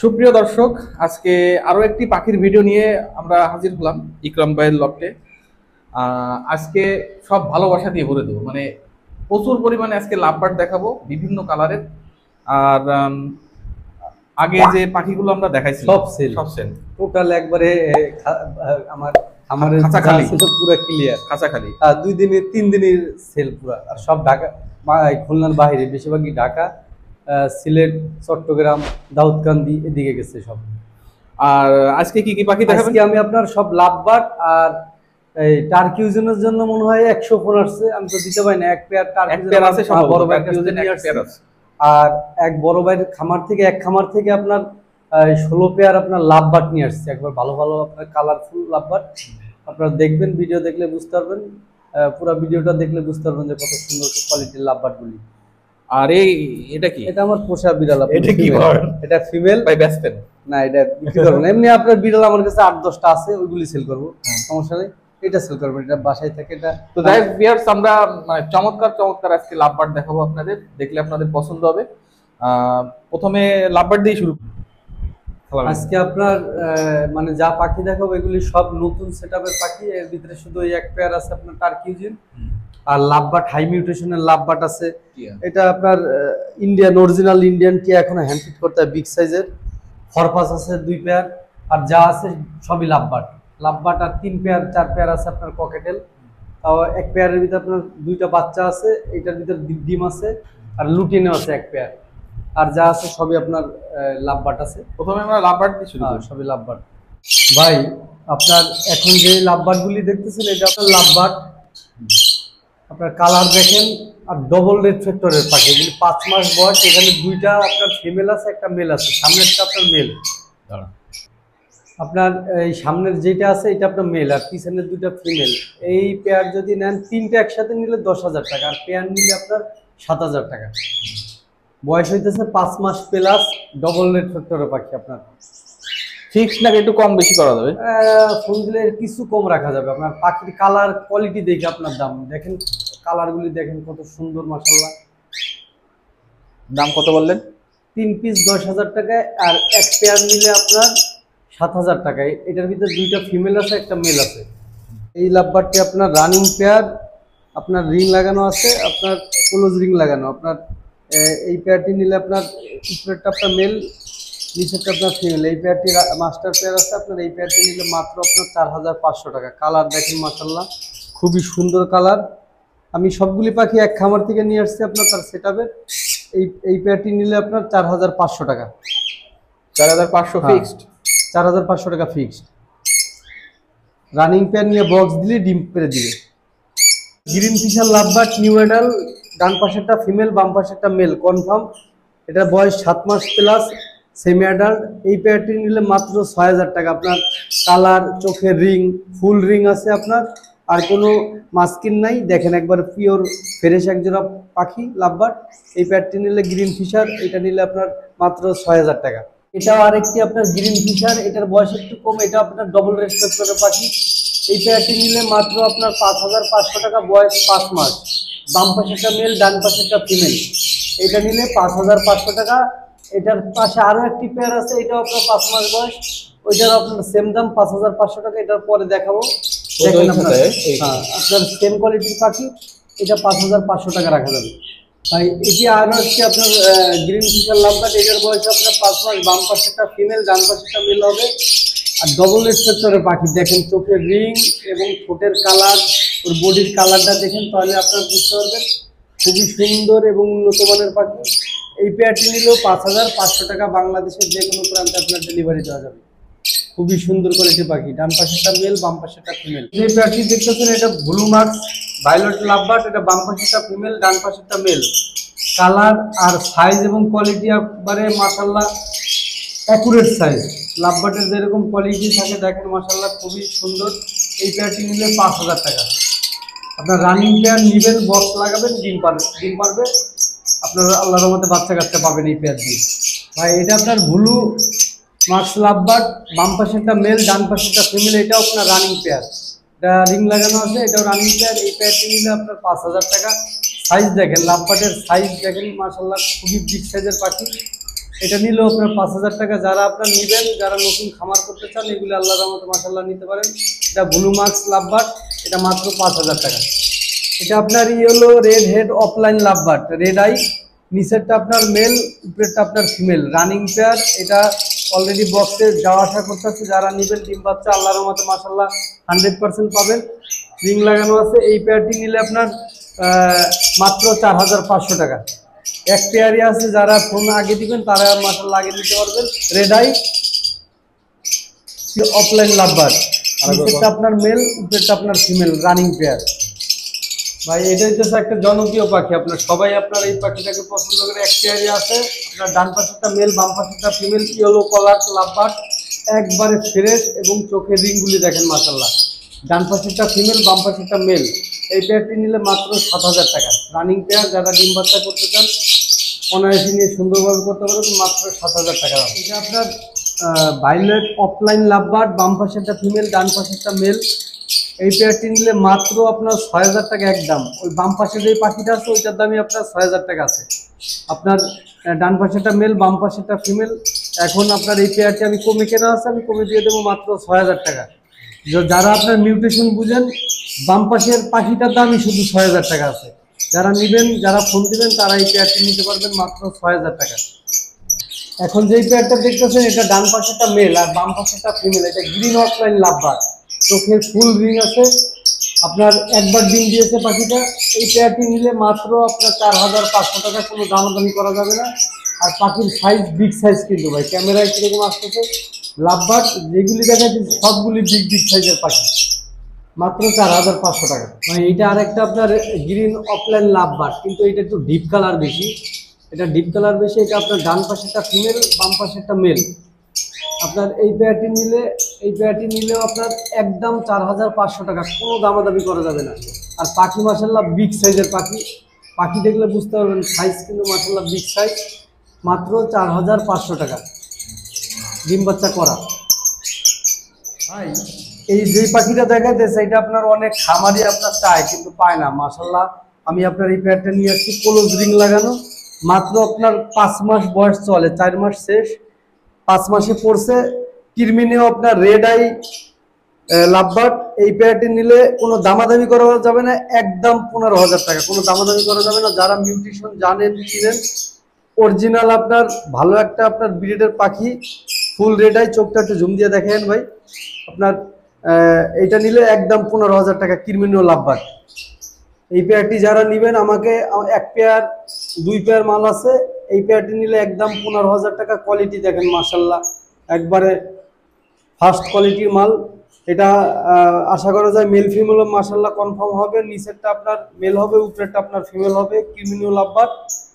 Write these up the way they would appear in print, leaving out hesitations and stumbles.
সুপ্রিয় দর্শক, আজকে আরো একটি পাখির ভিডিও নিয়ে আমরা হাজির হলাম ইকরাম ভাইয়ের লফটে। আজকে সব ভালোবাসা দিয়ে ভরে দেবো, মানে প্রচুর পরিমাণে আজকে লাভবার্ড দেখাবো বিভিন্ন কালারের। আর আগে যে পাখিগুলো আমরা দেখাইছি সব সেল টোটাল একবারে আমার আমাদের খাঁচা খালি পুরো ক্লিয়ার, খাঁচা খালি। 2 দিনের 3 দিনের সেল পুরো। আর সব ঢাকা খুলনার বাইরে, বেশিরভাগই ঢাকা, সিলেট, চট্টগ্রাম, দাউদকান্দি এদিকে গেছে সব। আর আজকে কি কি পাখি দেখাবেন? আজকে আমি আপনার সব লাভবার্ড আর এই টার্কিউজনের জন্য মনে হয় 100 ফোন আসছে, আমি তো দিতে পারি না। এক পেয়ার টার্কিউজন আছে, বড় টার্কিউজন নিয়ে আসছে। আর এক বড় ভাইয়ের খামার থেকে আপনার 16 পেয়ার আপনার লাভবার্ড নিয়ে আসছে। একবার ভালো ভালো আপনার কালারফুল লাভবার্ড আপনারা দেখবেন, ভিডিও দেখলে বুঝতে পারবেন, পুরো ভিডিওটা দেখলে বুঝতে পারবেন যে কত সুন্দর কোয়ালিটির লাভবার্ড গুলি। আর এটা কি? এটা আমার পোষা বিড়াল। এটা কি বলেন? এটা ফিমেল ভাই বেচতেন না? এটা বিক্রি করব না, এমনি আপনার বিড়াল আমার কাছে 8-10টা আছে, ওইগুলি সেল করব, সমস্যা নেই। এটা সেল করব, এটা বাসায় থাকে। এটা তো যাই হোক ভিউয়ার্স, আমরা মানে চমৎকার আজকে লাভবার্ড দেখাবো আপনাদের, দেখলে আপনাদের পছন্দ হবে। প্রথমে লাভবার্ড দিয়ে শুরু। আজকে আপনার মানে যা পাখি দেখাবো এগুলি সব নতুন সেটআপের পাখি। এর ভিতরে শুধু এই এক পেয়ার আছে আপনার টার্কিউজিন, আর লাভবার্ড হাই মিউটেশনের লাভবার্ড আছে। এটা আপনার ইন্ডিয়ান, অরিজিনাল ইন্ডিয়ান টিয়া, এখনো হ্যান্ড ফিট করতে হয়, বিগ সাইজের। ফরপাস আছে 2 পেয়ার, আর যা আছে সবই লাভবার্ড। আর 3 পেয়ার 4 পেয়ার আছে আপনার ককেটেল। তাও এক পেয়ারের ভিতরে আপনার 2টা বাচ্চা আছে, এটার ভিতরে ডিম আছে, আর লুটিনও আছে 1 পেয়ার। আর যা আছে সবই আপনার লাভবার্ড আছে। প্রথমে আমরা লাভবার্ড দিয়ে শুরু করি। সবই লাভবার্ড। ভাই আপনার এখন যে লাভবার্ড গুলি দেখতেছেন, এটা আপনার লাভবার্ড। আপনার কালার দেখেন, আর ডবল রেড ফ্যাক্টরের পাখি, এগুলি 5 মাস বয়স। এখানে 2টা আপনার ফিমেল আছে, একটা মেল আছে। সামনেরটা আপনার মেল। আপনার এই সামনের যেটা আছে এটা আপনার মেল, আর পিছনের 2টা ফিমেল। এই পেয়ার যদি নেন 3টা একসাথে নিলে 10,000 টাকা, আর পেয়ার নিলে আপনার 7,000 টাকা। বয়স হইতেছে 5 মাস প্লাস, ডবল রেড ফ্যাক্টরের পাখি। আপনার ফিক্স নাকি একটু কম বেশি করা যাবে? ফোন দিলে কিছু কম রাখা যাবে। আপনার পাখির কালার কোয়ালিটি দেখে আপনার দাম দেখেন, কালারগুলি দেখেন কত সুন্দর, মাশাআল্লাহ। দাম কত বললেন? 3 পিস 10,000 টাকায়, আর এক পেয়ার নিলে আপনার 7,000 টাকায়। এটার ভিতরে 2টা ফিমেল আছে, একটা মেল আছে। এই লাভবারটি আপনার রানিং পেয়ার, আপনার রিং লাগানো আছে, আপনার ক্লোজ রিং লাগানো। আপনার এই পেয়ারটি নিলে আপনার উপরেরটা আপনার মেল, নিচেরটা আপনার ফিমেল। এই পেয়ারটি মাস্টার পেয়ার আছে আপনার। এই পেয়ারটি নিলে মাত্র আপনার 4,500 টাকা। কালার দেখেন মাশাআল্লাহ, খুবই সুন্দর কালার। আমি সবগুলি পাখি এক খামার থেকে নিয়ে আসছি আপনার, তার সেটআপের। এই পেয়ারটি নিলে আপনার 4,500 টাকা। 4,500 ফিক্সড? 4,500 টাকা ফিক্সড। রানিং পেয়ার নিয়ে বক্স দিলে ডিম পেরে দিবে। Green fischer lovebird new adult, ডান পাশেরটা ফিমেল, বাম পাশেরটা মেল কনফার্ম। এটা বয়স 7 মাস প্লাস, সেমি অ্যাডাল্ট। এই পেয়ারটি নিলে মাত্র 6,000 টাকা। আপনার কালার, চোখের রিং, ফুল রিং আছে আপনার, আর কোনো মাস্কিন নাই। দেখেন একবার পিওর ফ্রেশ একজোড়া পাখি লাভবার্ড। এই পেয়ারটি নিলে গ্রিন ফিশার, এটা নিলে আপনার মাত্র 6,000 টাকা। এটাও আরেকটি আপনার গ্রিন ফিশার, এটার বয়স একটু কম, এটা আপনার ডবল রেড ফ্যাক্টরের পাখি। এই পেয়ারটি নিলে মাত্র আপনার 5,500 টাকা, বয়স 5 মাস। বাম পাশেরটা মেল, ডান পাশেরটা ফিমেল। এটা নিলে 5,500 টাকা। এটার পাশে আরো একটি পেয়ার আছে, এটাও আপনার 5 মাস বয়স, ওইটার আপনার সেম দাম 5,500 টাকা। এটার পরে দেখাবো, দেখেন আপনার আপনার সেম কোয়ালিটির পাখি। এটা 5,500 টাকা রাখা যাবে। ভাই এটি আর হচ্ছে আপনার গ্রিন ফিশার লাভবার্ড। এটার বয়স আপনার 5 মাস। বাম পাশেরটা ফিমেল, ডান পাশেরটা মেল হবে। আর ডবল রেড ফ্যাক্টরের পাখি। দেখেন চোখের রিং এবং ঠোঁটের কালার, ওর বডির কালারটা দেখেন, তাহলে আপনার বুঝতে পারবেন খুবই সুন্দর এবং উন্নত মানের পাখি। এই পেয়ারটি নিলেও 5,500 টাকা। বাংলাদেশের যে কোনো প্রান্তে আপনার ডেলিভারি দেওয়া যাবে। খুবই সুন্দর কোয়ালিটির পাখি। ডান পাশেরটা মেল, বাম পাশেরটা ফিমেল। যে পেয়ারটি দেখতেছেন এটা ব্লু মার্কস ভায়োলেট লাভবার্ড। এটা বাম পাশেরটা ফিমেল, ডান পাশেরটা মেল। কালার আর সাইজ এবং কোয়ালিটি একবারে মাশাআল্লাহ অ্যাকুরেট সাইজ। লাভবার্ডের যেরকম কোয়ালিটি থাকে দেখেন মাশাআল্লাহ, খুবই সুন্দর। এই পেয়ারটি নিলে 5,000 টাকা। আপনার রানিং পেয়ার নিবেন, বক্স লাগাবেন, ডিম পারবে। আপনার আল্লাহর রহমতে বাচ্চা কাচ্চা পাবেন এই পেয়ার দিয়ে। ভাই এটা আপনার ব্লু মার্কস লাভবার্ড, বাম পাশেরটা মেল, ডান পাশেরটা ফিমেল। এটাও আপনার রানিং পেয়ার, এটা রিং লাগানো আছে, এটাও রানিং পেয়ার। এই পেয়ারটি নিলে আপনার 5,000 টাকা। সাইজ দেখেন, লাভবার্ডের সাইজ দেখেন মাশাআল্লাহ, খুবই বিগ সাইজের পাখি। এটা নিলেও আপনার 5,000 টাকা। যারা আপনার নেবেন, যারা নতুন খামার করতে চান, এগুলো আল্লাহর রহমতে মাশাআল্লাহ নিতে পারেন। এটা ব্লু মার্কস লাভবার্ড, এটা মাত্র 5,000 টাকা। এটা আপনার yellow red head offline lovebird, red eye, নিচেরটা আপনার মেল, উপরেরটা আপনার ফিমেল, রানিং পেয়ার। এটা অলরেডি বক্সে যাওয়া আসা করতেছে। যারা নেবেন ডিম বাচ্চা আল্লাহর রহমতে মাশাআল্লাহ 100% পাবেন। রিং লাগানো আছে। এই পেয়ারটি নিলে আপনার মাত্র 4,500 টাকা। এক পেয়ারই আছে, যারা ফোন আগে দিবেন তারা মাশাআল্লাহ আগে নিতে পারবেন। রেড আই অফলাইন লাভবার্ড, নিচেরটা আপনার মেল, উপরেরটা আপনার ফিমেল, রানিং পেয়ার। ভাই এটা হচ্ছে একটা জনপ্রিয় পাখি, আপনার সবাই আপনার এই পাখিটাকে পছন্দ করে। এক পেয়ারই আছে আপনার, ডান পাশেরটা মেল, বাম পাশেরটা ফিমেল, ইয়েলো কালার লাভবার্ড, একবারে ফ্রেশ এবং চোখের রিংগুলি দেখেন মাশাআল্লাহ। ডান পাশেরটা ফিমেল, বাম পাশেরটা মেল। এই পেয়ারটি নিলে মাত্র 7,000 টাকা। রানিং পেয়ার, যারা ডিম বাচ্চা করতে চান অনায়াসে নিয়ে সুন্দরভাবে করতে পারবেন, মাত্র 7,000 টাকা। এটা আপনার ভাইলেট অফলাইন লাভবার্ড, বাম পাশেরটা ফিমেল, ডান পাশেরটা মেল। এই পেয়ারটি নিলে মাত্র আপনার 6,000 টাকা একদম। ওই বাম পাশে যে পাখিটা আছে ওইটার দামই আপনার 6,000 টাকা আছে। আপনার ডান পাশেরটা মেল, বাম পাশেরটা ফিমেল। এখন আপনার এই পেয়ারটি আমি কমে কেনা আছে, আমি কমে দিয়ে দেবো মাত্র 6,000 টাকা। যারা আপনার মিউটেশন বুঝেন, বাম পাশের পাখিটার দামই শুধু 6,000 টাকা আছে। যারা নেবেন, যারা ফোন দিবেন তারা এই পেয়ারটি নিতে পারবেন মাত্র 6,000 টাকা। এখন যেই পেয়ারটা দেখতেছেন এটা ডান পাশেরটা মেল আর বাম পাশেরটা ফিমেল। এটা গ্রিন অফলাইন লাভবার্ড, চোখের ফুল রিং আছে। আপনার একবার ডিম দিয়েছে পাখিটা। এই পেয়ারটি নিলে মাত্র আপনার 4,500 টাকা, কোনো দামাদামি করা যাবে না। আর পাখির সাইজ বিগ সাইজ, কিন্তু ভাই ক্যামেরায় কিরকম আসতেছে, লাভবার্ড যেগুলি দেখা যাচ্ছে সবগুলি বিগ সাইজের পাখি, মাত্র 4,500 টাকা। মানে এটা আরেকটা আপনার গ্রিন অফলাইন লাভবার্ড, কিন্তু এটা একটু ডিপ কালার বেশি। এটা ডিপ কালার বেশি। এটা আপনার ডান পাশেরটা ফিমেল, বাম পাশেরটা মেল। আপনার এই পেয়ারটি নিলেও আপনার একদম 4,500 টাকা, কোনো দামাদামি করা যাবে না। আর পাখি মাশাআল্লাহ বিগ সাইজের পাখি, পাখি দেখলে বুঝতে পারবেন সাইজ কিন্তু মাশাআল্লাহ বিগ সাইজ, মাত্র 4,500 টাকা ডিম বাচ্চা করা। ভাই এই যে পাখিটা দেখাইতেছে এটা আপনার অনেক খামারি আপনার চায় কিন্তু পায় না মাশাআল্লাহ। আমি আপনার এই পেয়ারটা নিয়ে আসছি, ক্লোজ রিং লাগানো, মাত্র আপনার 5 মাস বয়স চলে, 4 মাস শেষ, 5 মাসে পড়ছে। কিরমিনেও আপনার রেড আই লাভবার্ড। এই পেয়ারটি নিলে কোনো দামাদামি করা যাবে না, একদম 15,000 টাকা, কোনো দামাদামি করা যাবে না। যারা মিউটেশন জানেন, চিনেন, অরিজিনাল আপনার ভালো একটা আপনার ব্রিডের পাখি, ফুল রেড আই। চোখটা একটু জুম দিয়ে দেখেন ভাই। আপনার এইটা নিলে একদম 15,000 টাকা, কিরমিনেও লাভবার্ড। এই পেয়ারটি যারা নেবেন, আমাকে এক পেয়ার 2 পেয়ার মাল আছে। এই পেয়ারটি নিলে একদম 15,000 টাকা। কোয়ালিটি দেখেন মাশাআল্লাহ, একবারে ফার্স্ট কোয়ালিটির মাল। এটা আশা করা যায় মেল ফিমেল মাশাআল্লাহ কনফার্ম হবে। নিচেরটা আপনার মেল হবে, উপরেরটা আপনার ফিমেল হবে, কিরমিনো লাভবার্ড।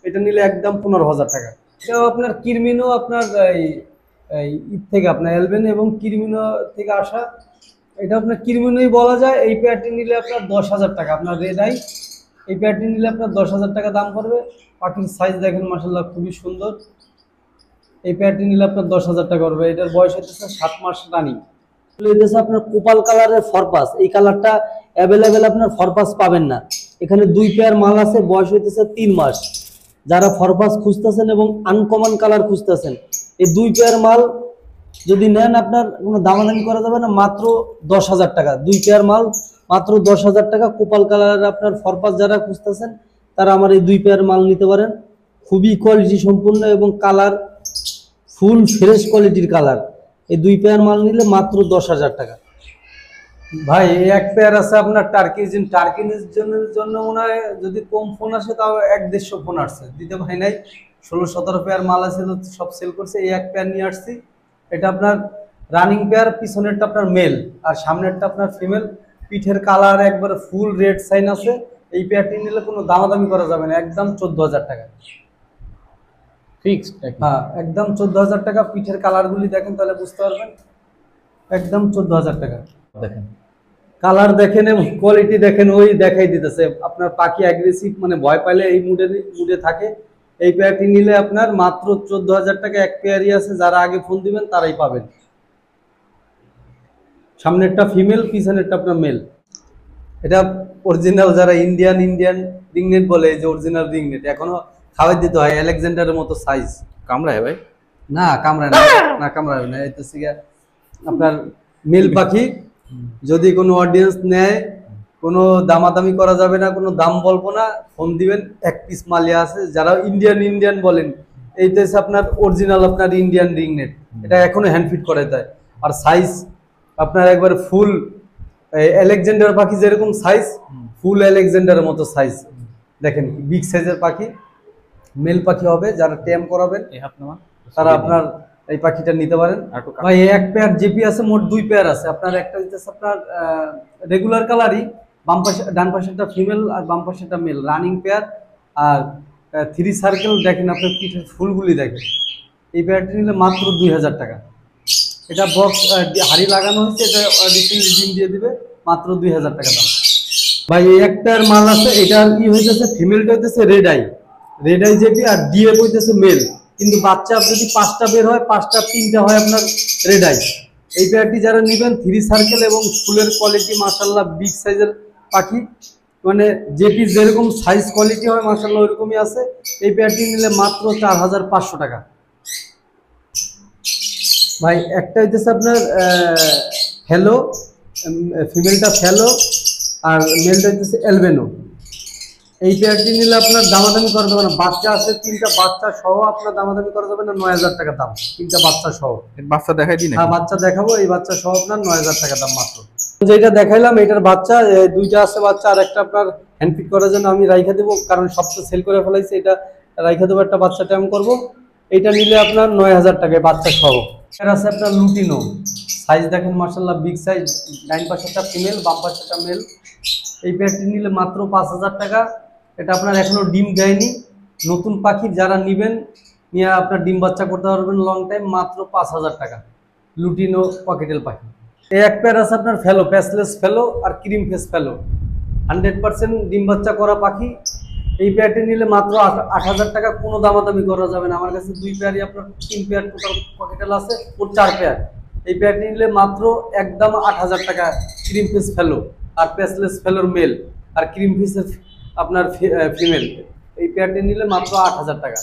এটা নিলে একদম 15,000 টাকা। এটাও আপনার কিরমিনো, আপনার ঈদ থেকে আপনার এলবেন এবং কিরমিনো থেকে আসা। এটা আপনার কিরমিনোই বলা যায়। এই পেয়ারটি নিলে আপনার 10,000 টাকা। আপনার রেড আই, এই পেয়ারটি নিলে আপনার 10,000 টাকা দাম পড়বে। পাখির সাইজ দেখেন মাশাআল্লাহ খুবই সুন্দর। এই পেয়ারটি নিলে আপনার 10,000 টাকা পড়বে। এটার বয়স হচ্ছে 7 মাস রানিং। হচ্ছে আপনার কোপাল কালারের ফরপাস। এই কালারটা অ্যাভেলেবেল আপনার ফরপাস পাবেন না। এখানে 2 পেয়ার মাল আছে, বয়স হইতেছে 3 মাস। যারা ফরপাস খুঁজতেছেন এবং আনকমন কালার খুঁজতেছেন, এই 2 পেয়ার মাল যদি নেন আপনার কোনো দামাদামি করা যাবে না, মাত্র 10,000 টাকা। 2 পেয়ার মাল মাত্র 10,000 টাকা। কোপাল কালারের আপনার ফরপাস যারা খুঁজতেছেন তারা আমার এই 2 পেয়ার মাল নিতে পারেন। খুবই কোয়ালিটি সম্পূর্ণ এবং কালার ফুল ফ্রেশ কোয়ালিটির কালার। এই 2 পেয়ার মাল নিলে মাত্র 10,000 টাকা। ভাই এই এক পেয়ার আছে আপনার টার্কিজিন। টার্কিনের জন্য মনে হয় যদি কম ফোন আসে তাও 1-150 ফোন আসছে, দিতে ভাই নাই। 16-17 পেয়ার মাল আছে, সব সেল করছে। এই এক পেয়ার নিয়ে আসছি। এটা আপনার রানিং পেয়ার, পিছনেরটা আপনার মেল আর সামনেরটা আপনার ফিমেল। পিঠের কালার একবারে ফুল রেড সাইন আছে। এই পেয়ারটি নিলে কোনো দামাদামি করা যাবে না, একদম 14,000 টাকা ফিক্সড। হ্যাঁ, একদম 14,000 টাকা। পিঠের কালারগুলি দেখেন তাহলে বুঝতে পারবেন, একদম 14,000 টাকা। দেখেন কালার দেখেন এবং কোয়ালিটি দেখেন, ওই দেখাই দিতেছে। আপনার পাখি অ্যাগ্রেসিভ মানে ভয় পাইলে এই মুডে থাকে। এই পেয়ারটি নিলে আপনার মাত্র 14,000 টাকা। এক পেয়ারই আছে, যারা আগে ফোন দিবেন তারাই পাবেন। সামনেরটা ফিমেল, পিছনেরটা আপনার মেল। এটা অরিজিনাল, যারা ইন্ডিয়ান রিংনেট বলে, এই যে অরিজিনাল রিংনেট, এখনো খাওয়াই দিতে হয়, আলেকজান্ডারের মতো সাইজ। কামড়ায় ভাই? না কামড়ায় না, না কামড়াবে না। এই তো আপনার মেল পাখি। যদি কোনো অডিয়েন্স নেয়, কোনো দামাদামি করা যাবে না, কোনো দাম বলবো না, ফোন দিবেন। এক পিস মালিয়া আছে, যারা ইন্ডিয়ান বলেন, এইটা হচ্ছে আপনার অরিজিনাল আপনার ইন্ডিয়ান রিং নেট, এটা এখনো হ্যান্ড ফিট করে দেয়। আর সাইজ আপনার একবার ফুল আলেকজান্ডার পাখি যেরকম সাইজ, ফুল আলেকজান্ডারের মতো সাইজ। দেখেন বিগ সাইজের পাখি, মেল পাখি হবে। যারা টেম করাবেন তারা আপনার এই পাখিটা নিতে পারেন। ভাই এক পেয়ার জেপি আছে, মোট 2 পেয়ার আছে। আপনার একটা হচ্ছে আপনার রেগুলার কালারই, বাম পাশে ডান পাশেরটা ফিমেল আর বাম পাশেরটা মেল, রানিং পেয়ার। আর 3 সার্কেল দেখেন, আপনার পিঠের ফুলগুলি দেখেন। এই পেয়ারটি নিলে মাত্র 2000 টাকা। এটা বক্স হাড়ি লাগানো হচ্ছে, এটা রিসেন্টলি ডিম দিয়ে দিবে, মাত্র 2000 টাকা দাম। ভাই এই এক পেয়ার মাল আছে, এটার কি হইতেছে, ফিমেলটা হইতেছে রেড আই জেপি, আর ডিএফ হইতেছে মেল। কিন্তু বাচ্চা যদি 5টা বের হয়, 5টা 3টা হয় আপনার রেড আই। এই পেয়ারটি যারা নেবেন, 3 সার্কেল এবং ফুলের কোয়ালিটি মাশাআল্লাহ বিগ সাইজের পাখি, মানে জেপি যেরকম সাইজ কোয়ালিটি হয় মাশাআল্লাহ ওইরকমই আছে। এই পেয়ারটি নিলে মাত্র 4500 টাকা। ভাই একটা হইতেছে আপনার ফেলো, ফিমেলটা ফেলো আর মেলটা হইতেছে এলবেনো। এই পেয়ারটি নিলে আপনার দামাদামি করা যাবে না, বাচ্চা আছে 3টা বাচ্চা সহ, আপনার দামাদামি করা যাবে না, 9000 টাকা দাম 3টা বাচ্চা সহ। বাচ্চা দেখাই দিন। হ্যাঁ বাচ্চা দেখাবো, এই বাচ্চা সহ আপনার 9000 টাকা দাম মাত্র। যেটা দেখাইলাম এটার বাচ্চা 2টা আছে বাচ্চা, আর একটা আপনার হ্যান্ড ফিট করার জন্য আমি রাইখা দেবো, কারণ সবটা সেল করে ফেলাইছি। এটা রাইখা দেবো, একটা বাচ্চা টাইম করবো। এইটা নিলে আপনার 9000 টাকায় বাচ্চা সহ। এটা আছে আপনার লুটিনো, সাইজ দেখেন মাশাআল্লাহ বিগ সাইজ, ডাইন পাশেরটা ফিমেল বাম পাশেরটা মেল। এই পেয়ারটি নিলে মাত্র 5000 টাকা। এটা আপনার এখনো ডিম দেয়নি, নতুন পাখি, যারা নেবেন নিয়ে আপনার ডিম বাচ্চা করতে পারবেন লং টাইম, মাত্র 5000 টাকা। লুটিনো পকেটেল পাখি। এই এক পেয়ার আছে আপনার ফেলো, প্যাসলেস ফেলো আর ক্রিম ফেস ফেলো, 100% ডিম বাচ্চা করা পাখি। এই পেয়ারটি নিলে মাত্র 8000 টাকা। কোনো দামাদামি করা যাবে না, আমার কাছে 2 পেয়ারই আপনার 3 পেয়ার টোটাল পকেটেল আছে, মোট 4 পেয়ার। এই পেয়ারটি নিলে মাত্র একদম 8000 টাকা। ক্রিম ফেস ফেলো আর প্যাসলেস ফেলোর মেল আর ক্রিম ফেসের আপনার ফিমেল, এই পেয়ারটি নিলে মাত্র 8000 টাকা।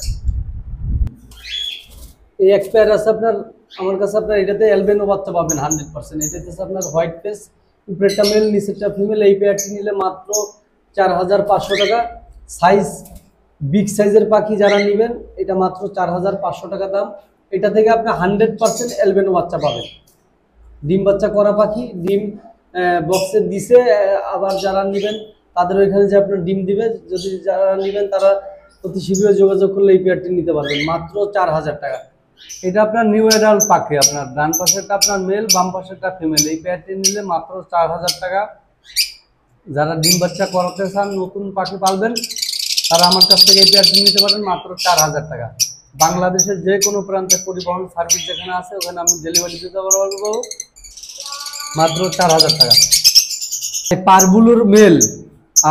এই এক পেয়ার আছে আপনার আমার কাছে, আপনার এটাতে এলবেনো বাচ্চা পাবেন 100%। এটাতে আপনার হোয়াইট ফেস, উপরেরটা মেল নিচেরটা ফিমেল। এই পেয়ারটি নিলে মাত্র 4500 টাকা। সাইজ বিগ সাইজের পাখি যারা নেবেন, এটা মাত্র 4500 টাকা দাম। এটা থেকে আপনি 100% এলবেনো বাচ্চা পাবেন, ডিম বাচ্চা করা পাখি। ডিম বক্সে দিছে, আবার যারা নেবেন তাদের ওইখানে যে আপনার ডিম দিবে। যদি যারা নেবেন তারা অতি শীঘ্র যোগাযোগ করলে এই পেয়ারটি নিতে পারবেন, মাত্র 4000 টাকা। এটা আপনার নিউ অ্যাডাল্ট পাখি, আপনার ডান পাশেরটা আপনার মেল বাম পাশেরটা ফিমেল। এই পেয়ারটি নিলে মাত্র 4000 টাকা। যারা ডিম বাচ্চা করাতে চান, নতুন পাখি পালবেন, তারা আমার কাছ থেকে এই পেয়ারটি নিতে পারেন মাত্র 4000 টাকা। বাংলাদেশের যে কোনো প্রান্তে পরিবহন সার্ভিস যেখানে আছে ওখানে আমি ডেলিভারি দিতে পারবো, মাত্র 4000 টাকা। পারবুলুর মেল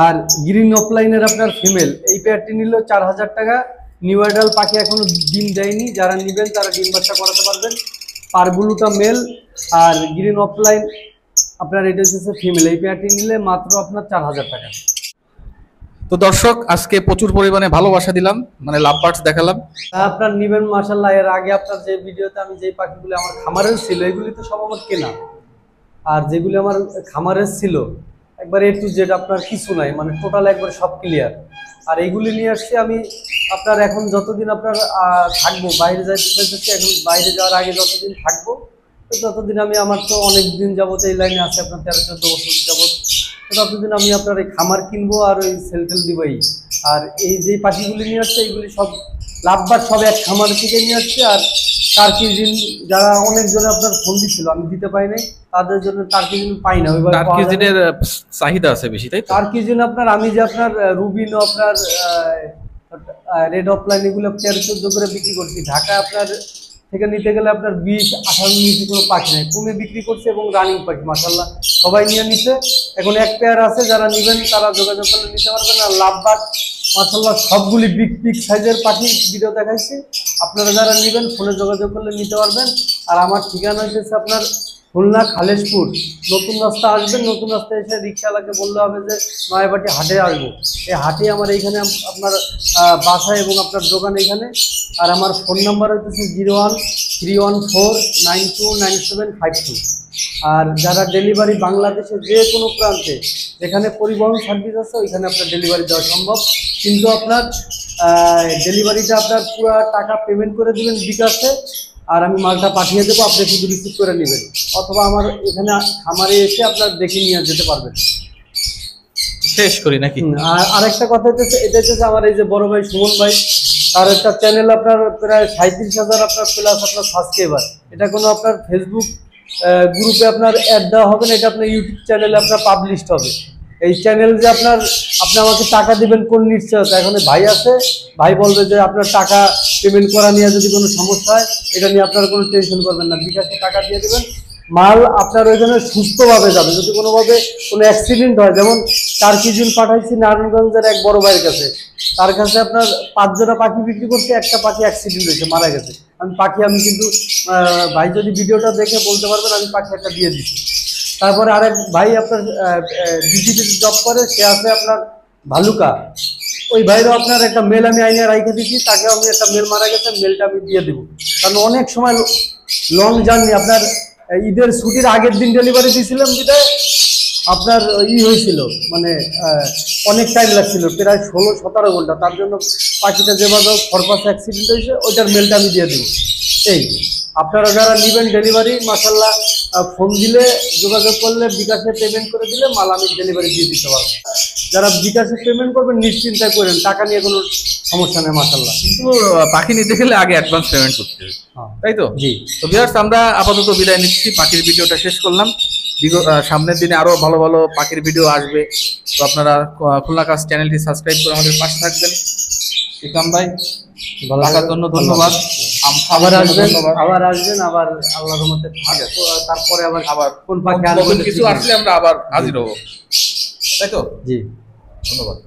আর গ্রিন অফলাইনের আপনার ফিমেল, এই পেয়ারটি নিল 4000 টাকা। নিউ অ্যাডাল্ট পাখি এখনো ডিম দেয়নি, যারা নেবেন তারা ডিম বাচ্চা করাতে পারবেন। পারবুলুটা মেল আর গ্রিন অফলাইন আপনার এটা হচ্ছে ফিমেল। এই পেয়ারটি নিলে মাত্র আপনার 4000 টাকা। তো দর্শক, আজকে প্রচুর পরিমাণে ভালোবাসা দিলাম, মানে লাভ বার্ডস দেখালাম। আপনার নিবেন মাশাআল্লাহ। এর আগে আপনার যে ভিডিওতে আমি যে পাখিগুলো আমার খামারের ছিল, এগুলি তো সব আমার কেনা, আর যেগুলি আমার খামারের ছিল একবার A to Z, আপনার কিছু নাই, মানে টোটাল একবার সব ক্লিয়ার। আর এইগুলি নিয়ে আসছি আমি আপনার এখন যতদিন আপনার থাকবো, বাইরে যাইতে চাইতেছি, এখন বাইরে যাওয়ার আগে যতদিন থাকবো ততদিন আমি, আমার তো অনেক দিন যাবত এই লাইনে আছে, আপনার 13-14 বছর যাবত, ততদিন আমি আপনার এই খামার কিনবো আর ওই সেল দিবই। আর এই যে পাখিগুলি নিয়ে আসছে এইগুলি সব লাভবার, সব এক খামার থেকে নিয়ে আসছে। আর টার্কিজিন যারা অনেকজনে আপনার ফোন দিচ্ছিল, আমি দিতে পাই নাই, তাদের জন্য টার্কিজিন পাই না। ওইবার টার্কিজিনের চাহিদা আছে বেশি, তাই তো? টার্কিজিন আপনার আমি যে আপনার রুবিনো আপনার রেড অফলাইন এগুলো 13-14 করে বিক্রি করছি। ঢাকা আপনার থেকে নিতে গেলে আপনার 20-18 নিচে কোনো পাখি নেই, কমে বিক্রি করছে এবং রানিং পাখি মাশাআল্লাহ সবাই নিয়ে নিচ্ছে। এখন এক পেয়ার আছে, যারা নেবেন তারা যোগাযোগ করলে নিতে পারবেন। আর লাভবার্ড মাশাআল্লাহ সবগুলি বিগ সাইজের পাখি ভিডিও দেখাইছি, আপনারা যারা নেবেন ফোনে যোগাযোগ করলে নিতে পারবেন। আর আমার ঠিকানা হচ্ছে আপনার খুলনা খালেশপুর নতুন রাস্তা আসবেন, নতুন রাস্তা এসে রিক্সাওয়ালাকে বললে হবে যে নয়াবাটি হাটে আসবো। এই হাটে আমার এইখানে আপনার বাসা এবং আপনার দোকান এইখানে। আর আমার ফোন নাম্বার হচ্ছে 013149299752। আর যারা ডেলিভারি বাংলাদেশের যে কোনো প্রান্তে যেখানে পরিবহন সার্ভিস আছে ওইখানে আপনার ডেলিভারি দেওয়া সম্ভব, কিন্তু আপনার ডেলিভারিটা আপনার পুরো টাকা পেমেন্ট করে দেবেন বিকাশে, আর আমি মালটা পাঠিয়ে দেবো, আপনি শুধু রিসিভ করে নেবেন, অথবা আমার এখানে খামারে এসে আপনার দেখে নিয়ে যেতে পারবেন। শেষ করি নাকি? আর আরেকটা কথা হচ্ছে, এটা হচ্ছে আমার এই যে বড় ভাই সুমন ভাই, তার একটা চ্যানেল আপনার প্রায় 37,000 আপনার প্লাস আপনার সাবস্ক্রাইবার। এটা কোনো আপনার ফেসবুক গ্রুপে আপনার অ্যাড দেওয়া হবে না, এটা আপনার ইউটিউব চ্যানেলে আপনার পাবলিশড হবে। এই চ্যানেল যে আপনি আমাকে টাকা দিবেন কোন নিশ্চয়তা, এখন ভাই আছে, ভাই বলবে যে আপনার টাকা পেমেন্ট করা নিয়ে যদি কোনো সমস্যা হয় এটা নিয়ে আপনার কোনো টেনশন করবেন না, বিকাশে টাকা দিয়ে দেবেন, মাল আপনার ওইখানে সুস্থভাবে যাবে। যদি কোনোভাবে কোনো অ্যাক্সিডেন্ট হয়, যেমন 4 কেজি পাঠাইছি নারায়ণগঞ্জের এক বড় ভাইয়ের কাছে, তার কাছে আপনার 5 জোড়া পাখি বিক্রি করতে, একটা পাখি অ্যাক্সিডেন্ট হয়েছে, মারা গেছে। আমি কিন্তু ভাই যদি ভিডিওটা দেখে বলতে পারবেন আমি পাখি একটা দিয়ে দিচ্ছি। তারপরে আরেক ভাই আপনার ডিজিতে জব করে, সে আছে আপনার ভালুকা, ওই ভাইরও আপনার একটা মেল আমি আইনে রাইখে দিচ্ছি, তাকেও আমি একটা মেল মারা গেছে, মেলটা আমি দিয়ে দেবো। কারণ অনেক সময় লং জার্নি, আপনার ঈদের ছুটির আগের দিন ডেলিভারি দিয়েছিলাম, যেটা আপনার হয়েছিল মানে অনেক টাইম লাগছিল, প্রায় 16-17 ঘন্টা। তার জন্য পাখিটা যেভাবে ফরপাস অ্যাক্সিডেন্ট হয়েছে ওইটার মেলটা আমি দিয়ে দেবো। এই আপনারা যারা নেবেন ডেলিভারি, মাশাআল্লাহ ফোন দিলে, যোগাযোগ করলে, বিকাশে পেমেন্ট করে দিলে মাল আমি ডেলিভারি দিয়ে দিতে পারবো। যারা বিকাশে পেমেন্ট করবেন নিশ্চিন্তায় করেন, টাকা নিয়ে কোনো সমস্যা নেই মাশাআল্লাহ। কিন্তু পাখি নিতে গেলে আগে অ্যাডভান্স পেমেন্ট করতে হবে, তাই তো? জি। তো ভিউয়ার্স, আমরা আপাতত বিদায় নিচ্ছি, পাখির ভিডিওটা শেষ করলাম। সামনের দিনে আরো ভালো ভালো পাখির ভিডিও আসবে, তো আপনারা খুলনা কাজ চ্যানেলটি সাবস্ক্রাইব করে আমাদের পাশে থাকবেন। ইকরাম ভাই, থাকার জন্য ধন্যবাদ। আবার আসবেন, আবার আল্লাহর রহমতে তারপরে আবার কোন পাখি নতুন কিছু আসলে আমরা আবার হাজির হব, তাই তো? জি, ধন্যবাদ।